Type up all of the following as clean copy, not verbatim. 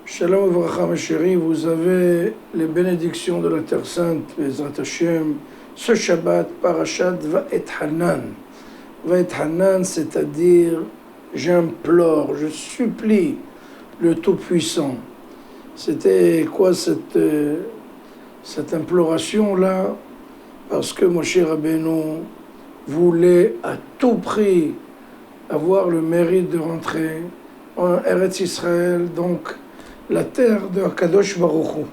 Shalom Avracha, mes chéris, vous avez les bénédictions de la Terre Sainte, Bezrat Hashem, ce Shabbat, Parashat Va'et Hanan. Va'et Hanan, c'est-à-dire, j'implore, je supplie le Tout-Puissant. C'était quoi cette imploration-là? Parce que Moshe Rabbeinu voulait à tout prix avoir le mérite de rentrer en Eretz Israël, donc la terre de Akadosh Baruch Hu.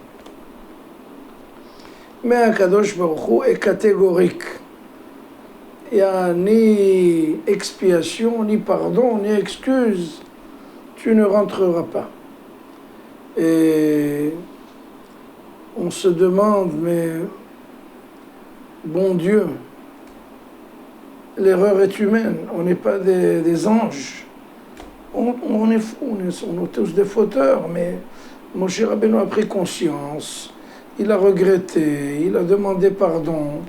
Mais Akadosh Baruch Hu est catégorique. Il n'y a ni expiation, ni pardon, ni excuse. Tu ne rentreras pas. Et on se demande, mais bon Dieu, l'erreur est humaine, on n'est pas des anges. On est fous, on est tous des fauteurs, mais Moshe Rabbeinu a pris conscience, il a regretté, il a demandé pardon.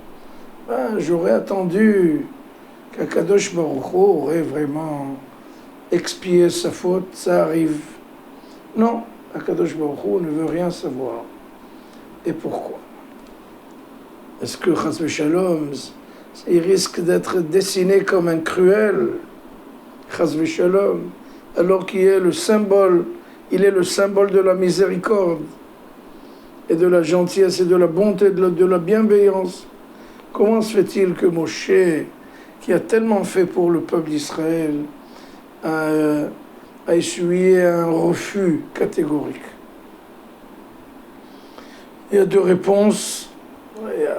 J'aurais attendu qu'Akadosh Baruch Hu aurait vraiment expié sa faute, ça arrive. Non, Akadosh Baruch Hu ne veut rien savoir. Et pourquoi? Est-ce que Chas v'Shalom, il risque d'être dessiné comme un cruel, Chas v'Shalom, alors qu'il est le symbole, il est le symbole de la miséricorde et de la gentillesse et de la bonté, de la bienveillance. Comment se fait-il que Moshe, qui a tellement fait pour le peuple d'Israël, a essuyé un refus catégorique? Il y a deux réponses, il y a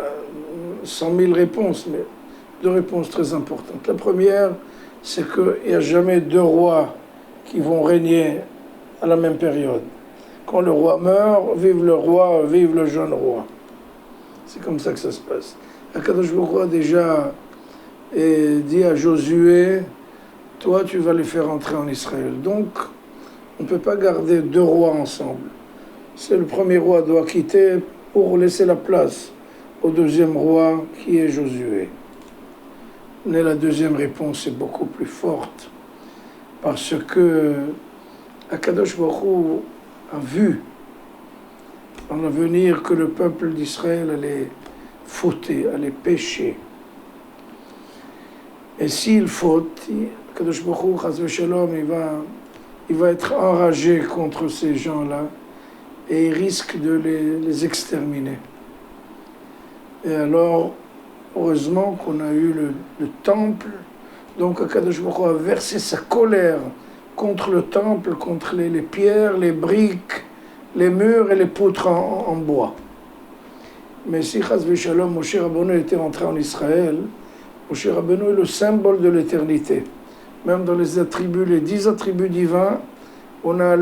100 000 réponses, mais deux réponses très importantes. La première, c'est qu'il n'y a jamais deux rois qui vont régner à la même période. Quand le roi meurt, vive le roi, vive le jeune roi. C'est comme ça que ça se passe. Akadosh Baruch Hu a déjà dit à Josué, toi tu vas les faire entrer en Israël. Donc, on ne peut pas garder deux rois ensemble. C'est le premier roi doit quitter pour laisser la place au deuxième roi qui est Josué. Mais la deuxième réponse est beaucoup plus forte. Parce que Akadosh Baruch Hu a vu en l'avenir que le peuple d'Israël allait fauter, allait pécher. Et s'il faute, Akadosh Baruch Hu, Chas v'Shalom, il va être enragé contre ces gens-là et il risque de les exterminer. Et alors, heureusement qu'on a eu le temple. Donc Akadosh Baruch Hu a versé sa colère contre le temple, contre les pierres, les briques, les murs et les poutres en bois. Mais si Chas v'Shalom, Moshe Rabbeinu était entré en Israël, Moshe Rabbeinu est le symbole de l'éternité. Même dans les attributs, les 10 attributs divins, on a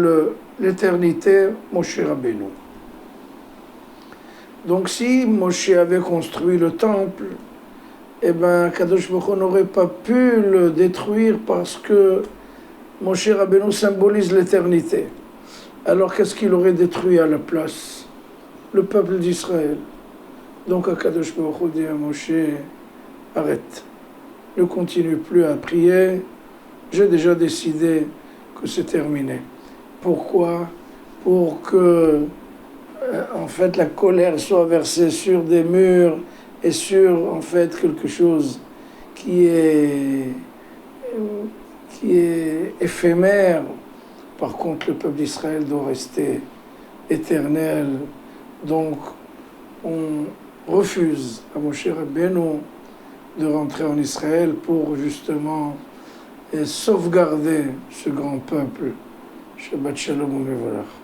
l'éternité, Moshe Rabbeinu. Donc si Moshe avait construit le temple, eh bien, Kadosh Baruch Hu n'aurait pas pu le détruire parce que Moshe Rabbeinu symbolise l'éternité. Alors qu'est-ce qu'il aurait détruit à la place? Le peuple d'Israël. Donc Kadosh Baruch Hu dit à Moshe, arrête, ne continue plus à prier, j'ai déjà décidé que c'est terminé. Pourquoi? Pour que, en fait, la colère soit versée sur des murs, et sur, en fait, quelque chose qui est éphémère. Par contre, le peuple d'Israël doit rester éternel. Donc, on refuse à Moshe Rabbeinu de rentrer en Israël pour, justement, sauvegarder ce grand peuple. Shabbat Shalom u'Mevorach.